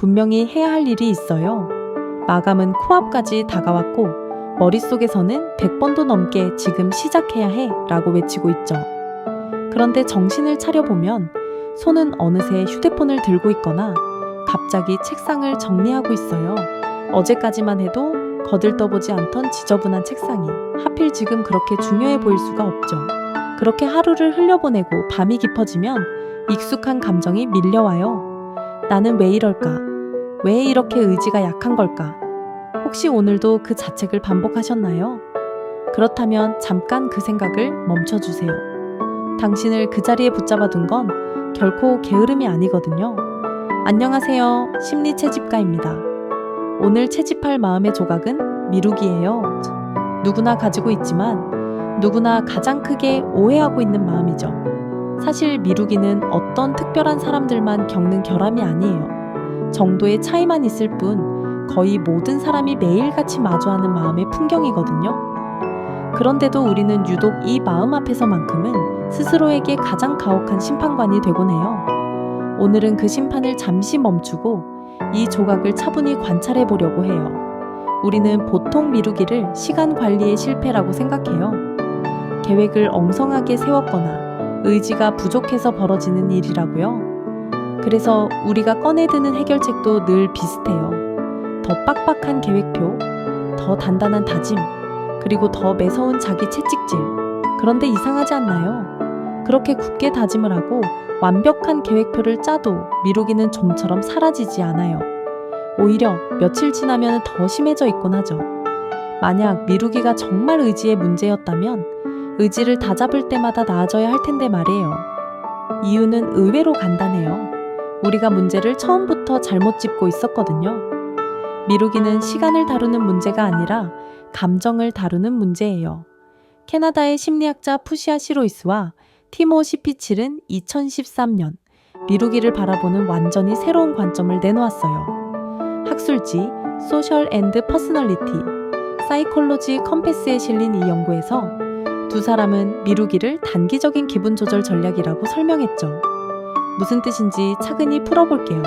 분명히 해야 할 일이 있어요. 마감은 코앞까지 다가왔고 머릿속에서는 100번도 넘게 지금 시작해야 해 라고 외치고 있죠. 그런데 정신을 차려보면 손은 어느새 휴대폰을 들고 있거나 갑자기 책상을 정리하고 있어요. 어제까지만 해도 거들떠보지 않던 지저분한 책상이 하필 지금 그렇게 중요해 보일 수가 없죠. 그렇게 하루를 흘려보내고 밤이 깊어지면 익숙한 감정이 밀려와요. 나는 왜 이럴까? 왜 이렇게 의지가 약한 걸까? 혹시 오늘도 그 자책을 반복하셨나요? 그렇다면 잠깐 그 생각을 멈춰주세요. 당신을 그 자리에 붙잡아둔 건 결코 게으름이 아니거든요. 안녕하세요. 심리채집가입니다. 오늘 채집할 마음의 조각은 미루기예요. 누구나 가지고 있지만 누구나 가장 크게 오해하고 있는 마음이죠. 사실 미루기는 어떤 특별한 사람들만 겪는 결함이 아니에요. 정도의 차이만 있을 뿐 거의 모든 사람이 매일같이 마주하는 마음의 풍경이거든요. 그런데도 우리는 유독 이 마음 앞에서만큼은 스스로에게 가장 가혹한 심판관이 되곤 해요. 오늘은 그 심판을 잠시 멈추고 이 조각을 차분히 관찰해 보려고 해요. 우리는 보통 미루기를 시간 관리의 실패라고 생각해요. 계획을 엉성하게 세웠거나 의지가 부족해서 벌어지는 일이라고요. 그래서 우리가 꺼내드는 해결책도 늘 비슷해요. 더 빡빡한 계획표, 더 단단한 다짐, 그리고 더 매서운 자기 채찍질. 그런데 이상하지 않나요? 그렇게 굳게 다짐을 하고 완벽한 계획표를 짜도 미루기는 좀처럼 사라지지 않아요. 오히려 며칠 지나면 더 심해져 있곤 하죠. 만약 미루기가 정말 의지의 문제였다면 의지를 다잡을 때마다 나아져야 할 텐데 말이에요. 이유는 의외로 간단해요. 우리가 문제를 처음부터 잘못 짚고 있었거든요. 미루기는 시간을 다루는 문제가 아니라 감정을 다루는 문제예요. 캐나다의 심리학자 푸시아 시로이스와 티모 시피칠은 2013년 미루기를 바라보는 완전히 새로운 관점을 내놓았어요. 학술지 소셜 앤드 퍼스널리티 사이콜로지 컴패스에 실린 이 연구에서 두 사람은 미루기를 단기적인 기분 조절 전략이라고 설명했죠. 무슨 뜻인지 차근히 풀어볼게요.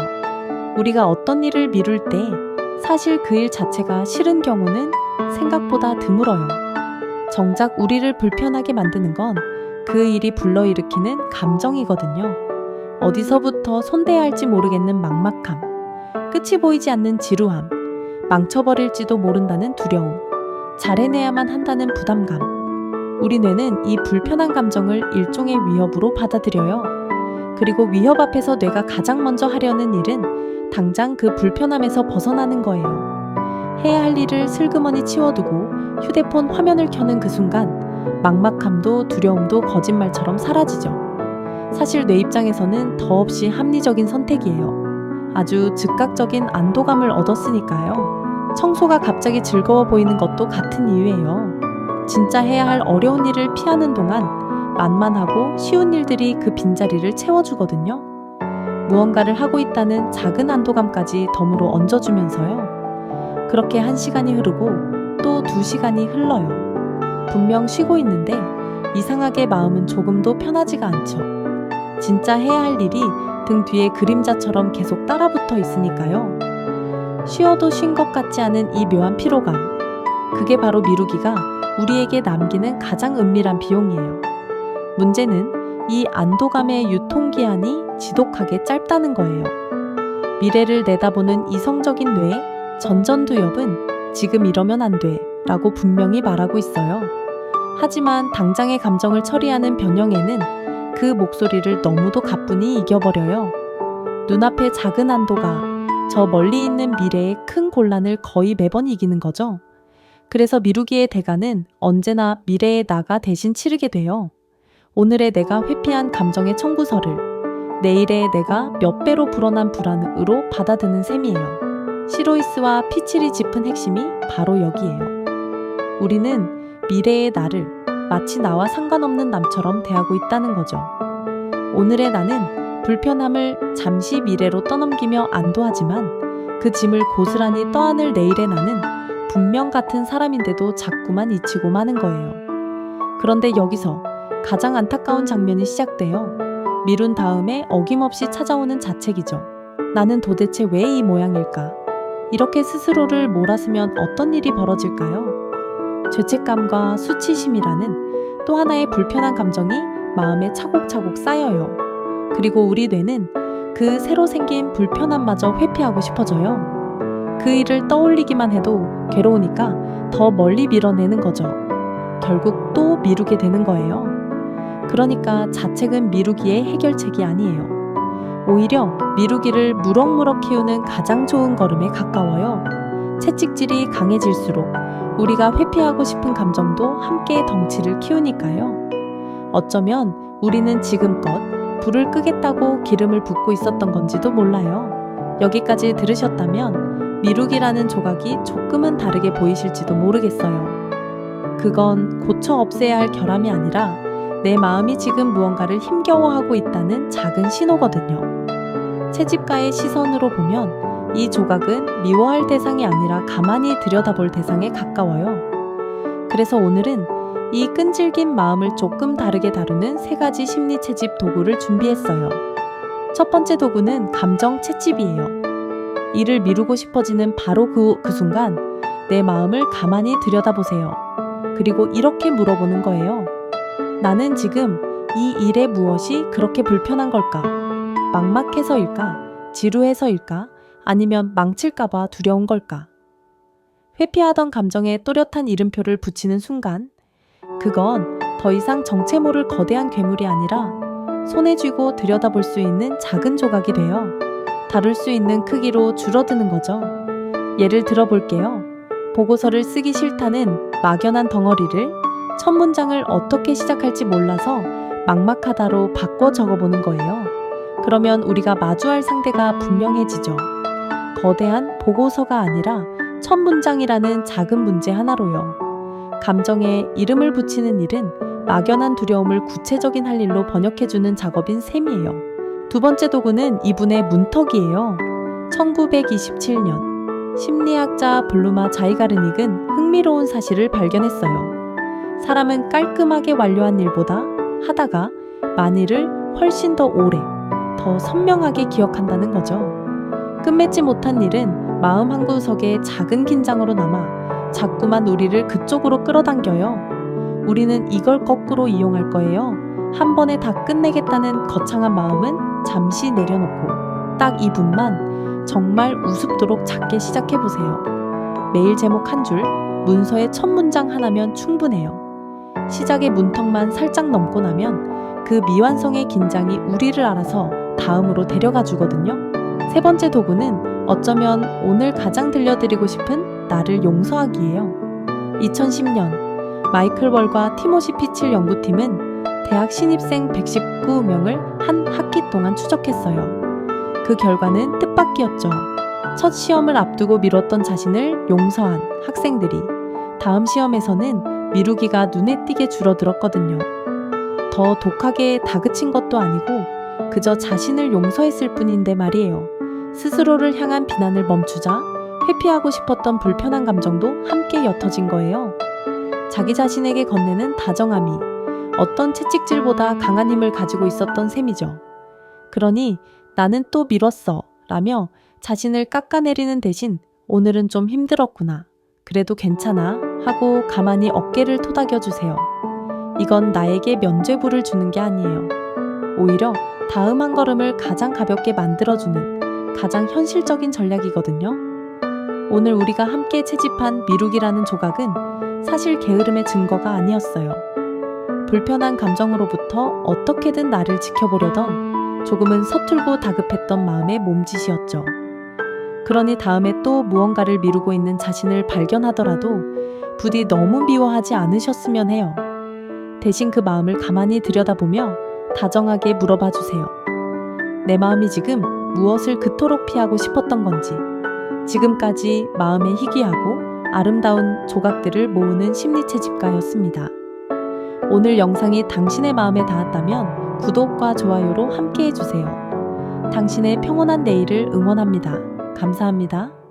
우리가 어떤 일을 미룰 때 사실 그 일 자체가 싫은 경우는 생각보다 드물어요. 정작 우리를 불편하게 만드는 건 그 일이 불러일으키는 감정이거든요. 어디서부터 손대야 할지 모르겠는 막막함, 끝이 보이지 않는 지루함, 망쳐버릴지도 모른다는 두려움, 잘해내야만 한다는 부담감. 우리 뇌는 이 불편한 감정을 일종의 위협으로 받아들여요. 그리고 위협 앞에서 뇌가 가장 먼저 하려는 일은 당장 그 불편함에서 벗어나는 거예요. 해야 할 일을 슬그머니 치워두고 휴대폰 화면을 켜는 그 순간 막막함도 두려움도 거짓말처럼 사라지죠. 사실 뇌 입장에서는 더없이 합리적인 선택이에요. 아주 즉각적인 안도감을 얻었으니까요. 청소가 갑자기 즐거워 보이는 것도 같은 이유예요. 진짜 해야 할 어려운 일을 피하는 동안 만만하고 쉬운 일들이 그 빈자리를 채워주거든요. 무언가를 하고 있다는 작은 안도감까지 덤으로 얹어주면서요. 그렇게 1시간이 흐르고 또 2시간이 흘러요. 분명 쉬고 있는데 이상하게 마음은 조금도 편하지가 않죠. 진짜 해야 할 일이 등 뒤에 그림자처럼 계속 따라붙어 있으니까요. 쉬어도 쉰 것 같지 않은 이 묘한 피로감. 그게 바로 미루기가 우리에게 남기는 가장 은밀한 비용이에요. 문제는 이 안도감의 유통기한이 지독하게 짧다는 거예요. 미래를 내다보는 이성적인 뇌, 전전두엽은 지금 이러면 안 돼 라고 분명히 말하고 있어요. 하지만 당장의 감정을 처리하는 변형에는 그 목소리를 너무도 가뿐히 이겨버려요. 눈앞의 작은 안도가 저 멀리 있는 미래의 큰 곤란을 거의 매번 이기는 거죠. 그래서 미루기의 대가는 언제나 미래의 나가 대신 치르게 돼요. 오늘의 내가 회피한 감정의 청구서를 내일의 내가 몇 배로 불어난 불안으로 받아드는 셈이에요. 시로이스와 피칠이 짚은 핵심이 바로 여기에요. 우리는 미래의 나를 마치 나와 상관없는 남처럼 대하고 있다는 거죠. 오늘의 나는 불편함을 잠시 미래로 떠넘기며 안도하지만 그 짐을 고스란히 떠안을 내일의 나는 분명 같은 사람인데도 자꾸만 잊히고 마는 거예요. 그런데 여기서 가장 안타까운 장면이 시작돼요. 미룬 다음에 어김없이 찾아오는 자책이죠. 나는 도대체 왜 이 모양일까? 이렇게 스스로를 몰아쓰면 어떤 일이 벌어질까요? 죄책감과 수치심이라는 또 하나의 불편한 감정이 마음에 차곡차곡 쌓여요. 그리고 우리 뇌는 그 새로 생긴 불편함마저 회피하고 싶어져요. 그 일을 떠올리기만 해도 괴로우니까 더 멀리 밀어내는 거죠. 결국 또 미루게 되는 거예요. 그러니까 자책은 미루기의 해결책이 아니에요. 오히려 미루기를 무럭무럭 키우는 가장 좋은 걸음에 가까워요. 채찍질이 강해질수록 우리가 회피하고 싶은 감정도 함께 덩치를 키우니까요. 어쩌면 우리는 지금껏 불을 끄겠다고 기름을 붓고 있었던 건지도 몰라요. 여기까지 들으셨다면 미루기라는 조각이 조금은 다르게 보이실지도 모르겠어요. 그건 고쳐 없애야 할 결함이 아니라 내 마음이 지금 무언가를 힘겨워하고 있다는 작은 신호거든요. 채집가의 시선으로 보면 이 조각은 미워할 대상이 아니라 가만히 들여다볼 대상에 가까워요. 그래서 오늘은 이 끈질긴 마음을 조금 다르게 다루는 3가지 심리 채집 도구를 준비했어요. 첫 번째 도구는 감정 채집이에요. 일을 미루고 싶어지는 바로 그 순간 내 마음을 가만히 들여다보세요. 그리고 이렇게 물어보는 거예요. 나는 지금 이 일에 무엇이 그렇게 불편한 걸까? 막막해서일까? 지루해서일까? 아니면 망칠까봐 두려운 걸까? 회피하던 감정에 또렷한 이름표를 붙이는 순간 그건 더 이상 정체 모를 거대한 괴물이 아니라 손에 쥐고 들여다볼 수 있는 작은 조각이 되어 다룰 수 있는 크기로 줄어드는 거죠. 예를 들어 볼게요. 보고서를 쓰기 싫다는 막연한 덩어리를 첫 문장을 어떻게 시작할지 몰라서 막막하다로 바꿔 적어보는 거예요. 그러면 우리가 마주할 상대가 분명해지죠. 거대한 보고서가 아니라 첫 문장이라는 작은 문제 하나로요. 감정에 이름을 붙이는 일은 막연한 두려움을 구체적인 할 일로 번역해주는 작업인 셈이에요. 두 번째 도구는 이분의 문턱이에요. 1927년 심리학자 블루마 자이가르닉은 흥미로운 사실을 발견했어요. 사람은 깔끔하게 완료한 일보다 하다가 만일을 훨씬 더 오래, 더 선명하게 기억한다는 거죠. 끝맺지 못한 일은 마음 한구석에 작은 긴장으로 남아 자꾸만 우리를 그쪽으로 끌어당겨요. 우리는 이걸 거꾸로 이용할 거예요. 한 번에 다 끝내겠다는 거창한 마음은 잠시 내려놓고 딱 2분만 정말 우습도록 작게 시작해보세요. 메일 제목 한 줄, 문서의 첫 문장 하나면 충분해요. 시작의 문턱만 살짝 넘고 나면 그 미완성의 긴장이 우리를 알아서 다음으로 데려가 주거든요. 세 번째 도구는 어쩌면 오늘 가장 들려드리고 싶은 나를 용서하기예요. 2010년 마이클 월과 티모시 피칠 연구팀은 대학 신입생 119명을 한 학기 동안 추적했어요. 그 결과는 뜻밖이었죠. 첫 시험을 앞두고 미뤘던 자신을 용서한 학생들이 다음 시험에서는 미루기가 눈에 띄게 줄어들었거든요. 더 독하게 다그친 것도 아니고 그저 자신을 용서했을 뿐인데 말이에요. 스스로를 향한 비난을 멈추자 회피하고 싶었던 불편한 감정도 함께 옅어진 거예요. 자기 자신에게 건네는 다정함이 어떤 채찍질보다 강한 힘을 가지고 있었던 셈이죠. 그러니 나는 또 미뤘어 라며 자신을 깎아내리는 대신 오늘은 좀 힘들었구나. 그래도 괜찮아 하고 가만히 어깨를 토닥여주세요. 이건 나에게 면죄부를 주는 게 아니에요. 오히려 다음 한 걸음을 가장 가볍게 만들어주는 가장 현실적인 전략이거든요. 오늘 우리가 함께 채집한 미루기라는 조각은 사실 게으름의 증거가 아니었어요. 불편한 감정으로부터 어떻게든 나를 지켜보려던 조금은 서툴고 다급했던 마음의 몸짓이었죠. 그러니 다음에 또 무언가를 미루고 있는 자신을 발견하더라도 부디 너무 미워하지 않으셨으면 해요. 대신 그 마음을 가만히 들여다보며 다정하게 물어봐 주세요. 내 마음이 지금 무엇을 그토록 피하고 싶었던 건지, 지금까지 마음에 희귀하고 아름다운 조각들을 모으는 심리채집가였습니다. 오늘 영상이 당신의 마음에 닿았다면 구독과 좋아요로 함께 해주세요. 당신의 평온한 내일을 응원합니다. 감사합니다.